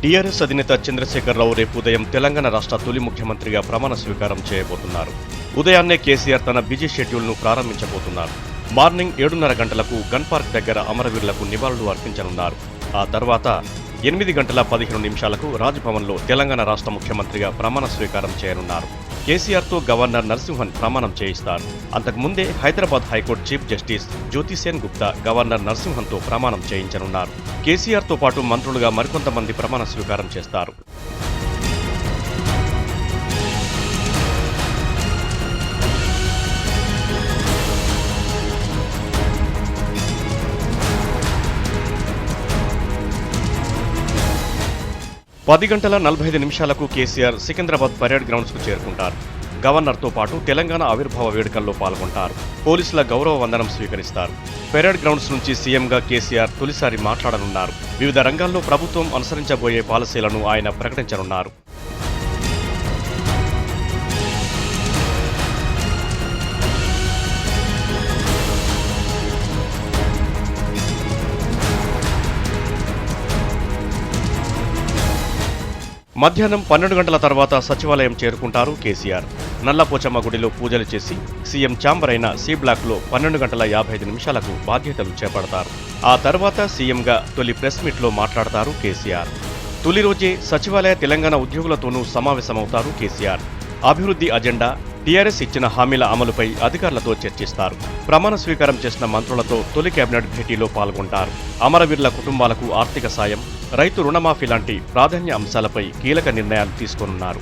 TRS అధినేత చంద్రశేఖరరావు రేపు ఉదయం తెలంగాణ రాష్ట్ర తొలి ముఖ్యమంత్రిగా ప్రమాణ స్వీకారం చేయబోతున్నారు. ఉదయాన్నే కేసీఆర్ తన బిజీ షెడ్యూల్ను ప్రారంభించబోతున్నారు. మార్నింగ్ 7:30 గంటలకు గన్ పార్క్ దగ్గర అమరవీరులకు నివాళులు అర్పించనున్నారు. ఆ తర్వాత 8:15 రాజ్భవన్లో తెలంగాణ రాష్ట్ర ముఖ్యమంత్రిగా ప్రమాణ స్వీకారం చేయనున్నారు. కేసీఆర్తో గవర్నర్ నరసింహన్ ప్రమాణం చేయిస్తారు. అంతకుముందే Hyderabad high court chief justice Jyotisen Gupta governor నరసింహన్తో ప్రమాణం చేయించనున్నారు. కేసీఆర్తో పాటు మంత్రులుగా మరికొంతమంది ప్రమాణ స్వీకారం చేస్తారు. పది గంటల 45 నిమిషాలకు కేసీఆర్ సికింద్రాబాద్ పరేడ్ గ్రౌండ్స్కు చేరుకుంటారు. గవర్నర్తో పాటు తెలంగాణ ఆవిర్భావ వేడుకల్లో పాల్గొంటారు. పోలీసుల గౌరవ వందనం స్వీకరిస్తారు. పరేడ్ గ్రౌండ్స్ నుంచి సీఎంగా కేసీఆర్ తొలిసారి మాట్లాడనున్నారు. వివిధ రంగాల్లో ప్రభుత్వం అనుసరించబోయే పాలసీలను ఆయన ప్రకటించనున్నారు. మధ్యాహ్నం 12 గంటల తర్వాత సచివాలయం చేరుకుంటారు కేసీఆర్. నల్లపోచమ్మ గుడిలో పూజలు చేసి సీఎం ఛాంబర్ అయిన సి బ్లాక్లో 12:55 బాధ్యతలు చేపడతారు. ఆ తర్వాత సీఎంగా తొలి ప్రెస్ మీట్లో మాట్లాడతారు కేసీఆర్. తొలి రోజే సచివాలయ తెలంగాణ ఉద్యోగులతోనూ సమావేశమవుతారు కేసీఆర్. అభివృద్ధి అజెండా, టీఆర్ఎస్ ఇచ్చిన హామీల అమలుపై అధికారులతో చర్చిస్తారు. ప్రమాణ స్వీకారం చేసిన మంత్రులతో తొలి కేబినెట్ భేటీలో పాల్గొంటారు. అమరవీరుల కుటుంబాలకు ఆర్థిక సాయం, రైతు రుణమాఫీ లాంటి ప్రాధాన్య అంశాలపై కీలక నిర్ణయాలు తీసుకోనున్నారు.